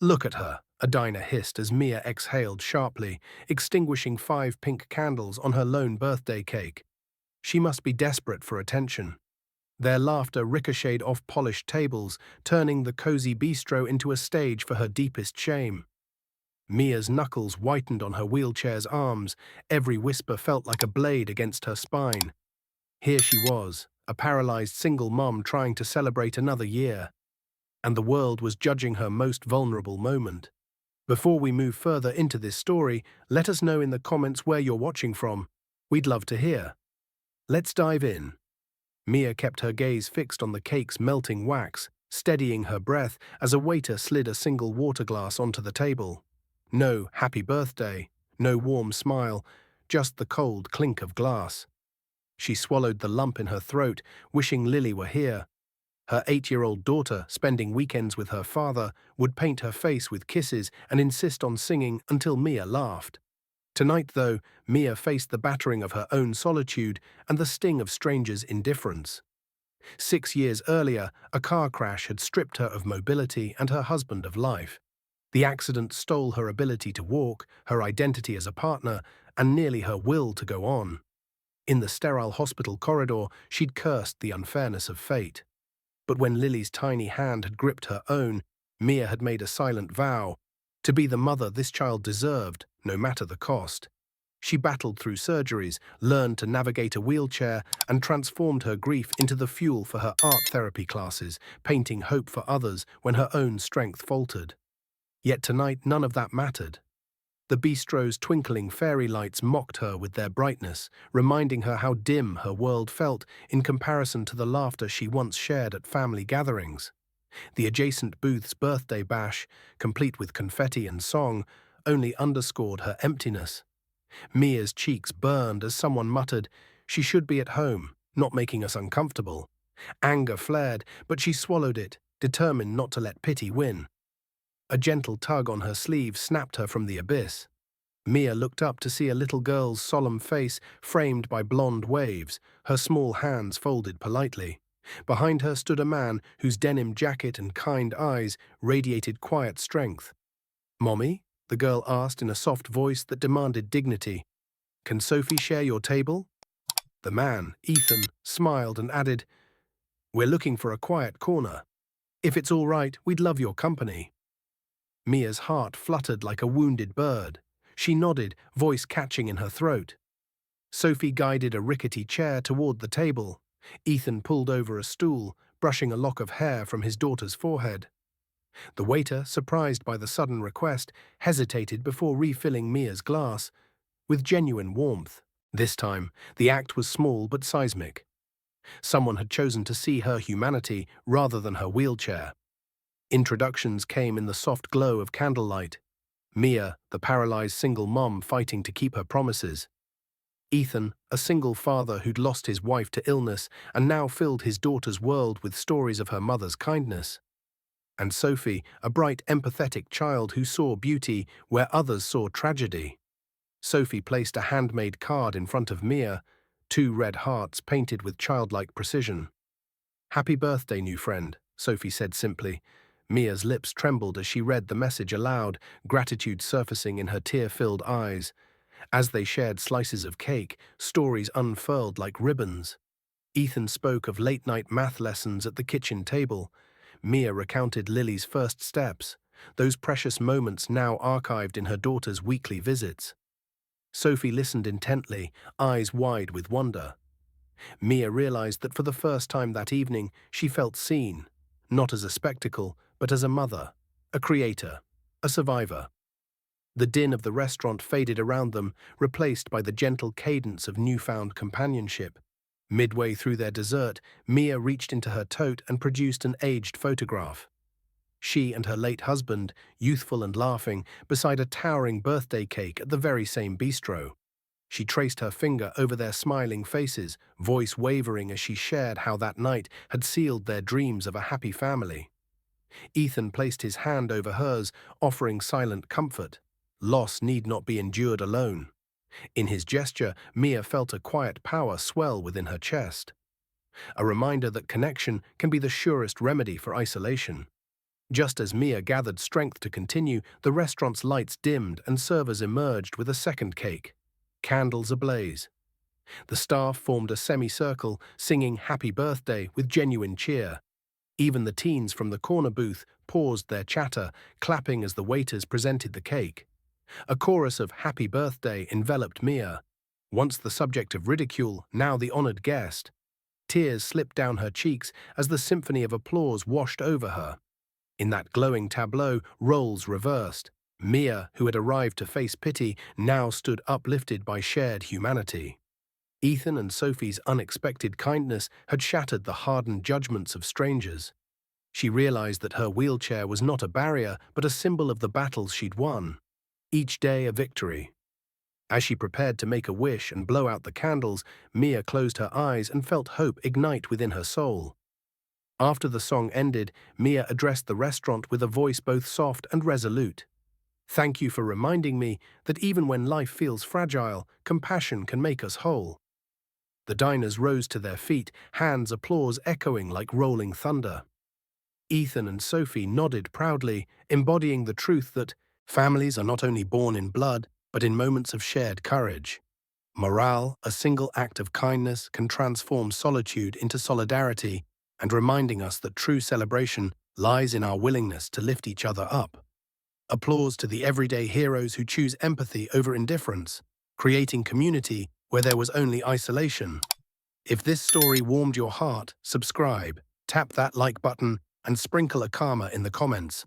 Look at her, a diner hissed as Mia exhaled sharply, extinguishing 5 pink candles on her lone birthday cake. She must be desperate for attention. Their laughter ricocheted off polished tables, turning the cozy bistro into a stage for her deepest shame. Mia's knuckles whitened on her wheelchair's arms, every whisper felt like a blade against her spine. Here she was, a paralyzed single mom trying to celebrate another year, and the world was judging her most vulnerable moment. Before we move further into this story, let us know in the comments where you're watching from. We'd love to hear. Let's dive in. Mia kept her gaze fixed on the cake's melting wax, steadying her breath as a waiter slid a single water glass onto the table. No happy birthday, no warm smile, just the cold clink of glass. She swallowed the lump in her throat, wishing Lily were here. Her 8-year-old daughter, spending weekends with her father, would paint her face with kisses and insist on singing until Mia laughed. Tonight, though, Mia faced the battering of her own solitude and the sting of strangers' indifference. 6 years earlier, a car crash had stripped her of mobility and her husband of life. The accident stole her ability to walk, her identity as a partner, and nearly her will to go on. In the sterile hospital corridor, she'd cursed the unfairness of fate. But when Lily's tiny hand had gripped her own, Mia had made a silent vow to be the mother this child deserved, no matter the cost. She battled through surgeries, learned to navigate a wheelchair, and transformed her grief into the fuel for her art therapy classes, painting hope for others when her own strength faltered. Yet tonight none of that mattered. The bistro's twinkling fairy lights mocked her with their brightness, reminding her how dim her world felt in comparison to the laughter she once shared at family gatherings. The adjacent booth's birthday bash, complete with confetti and song, only underscored her emptiness. Mia's cheeks burned as someone muttered, "She should be at home, not making us uncomfortable." Anger flared, but she swallowed it, determined not to let pity win. A gentle tug on her sleeve snapped her from the abyss. Mia looked up to see a little girl's solemn face framed by blonde waves, her small hands folded politely. Behind her stood a man whose denim jacket and kind eyes radiated quiet strength. "Mommy?" the girl asked in a soft voice that demanded dignity. "Can Sophie share your table?" The man, Ethan, smiled and added, "We're looking for a quiet corner. If it's all right, we'd love your company." Mia's heart fluttered like a wounded bird. She nodded, voice catching in her throat. Sophie guided a rickety chair toward the table. Ethan pulled over a stool, brushing a lock of hair from his daughter's forehead. The waiter, surprised by the sudden request, hesitated before refilling Mia's glass, with genuine warmth. This time, the act was small but seismic. Someone had chosen to see her humanity rather than her wheelchair. Introductions came in the soft glow of candlelight. Mia, the paralyzed single mom fighting to keep her promises. Ethan, a single father who'd lost his wife to illness and now filled his daughter's world with stories of her mother's kindness. And Sophie, a bright, empathetic child who saw beauty where others saw tragedy. Sophie placed a handmade card in front of Mia, 2 red hearts painted with childlike precision. "Happy birthday, new friend," Sophie said simply. Mia's lips trembled as she read the message aloud, gratitude surfacing in her tear-filled eyes. As they shared slices of cake, stories unfurled like ribbons. Ethan spoke of late-night math lessons at the kitchen table. Mia recounted Lily's first steps, those precious moments now archived in her daughter's weekly visits. Sophie listened intently, eyes wide with wonder. Mia realized that for the first time that evening, she felt seen, not as a spectacle, but as a mother, a creator, a survivor. The din of the restaurant faded around them, replaced by the gentle cadence of newfound companionship. Midway through their dessert, Mia reached into her tote and produced an aged photograph. She and her late husband, youthful and laughing, beside a towering birthday cake at the very same bistro. She traced her finger over their smiling faces, voice wavering as she shared how that night had sealed their dreams of a happy family. Ethan placed his hand over hers, offering silent comfort. Loss need not be endured alone. In his gesture, Mia felt a quiet power swell within her chest. A reminder that connection can be the surest remedy for isolation. Just as Mia gathered strength to continue, the restaurant's lights dimmed and servers emerged with a second cake. Candles ablaze. The staff formed a semicircle, singing Happy Birthday with genuine cheer. Even the teens from the corner booth paused their chatter, clapping as the waiters presented the cake. A chorus of Happy Birthday enveloped Mia. Once the subject of ridicule, now the honored guest. Tears slipped down her cheeks as the symphony of applause washed over her. In that glowing tableau, roles reversed. Mia, who had arrived to face pity, now stood uplifted by shared humanity. Ethan and Sophie's unexpected kindness had shattered the hardened judgments of strangers. She realized that her wheelchair was not a barrier, but a symbol of the battles she'd won. Each day a victory. As she prepared to make a wish and blow out the candles, Mia closed her eyes and felt hope ignite within her soul. After the song ended, Mia addressed the restaurant with a voice both soft and resolute. "Thank you for reminding me that even when life feels fragile, compassion can make us whole." The diners rose to their feet, hands' applause echoing like rolling thunder. Ethan and Sophie nodded proudly, embodying the truth that families are not only born in blood, but in moments of shared courage. Morale, a single act of kindness, can transform solitude into solidarity, and reminding us that true celebration lies in our willingness to lift each other up. Applause to the everyday heroes who choose empathy over indifference, creating community where there was only isolation. If this story warmed your heart, subscribe, tap that like button, and sprinkle a karma in the comments.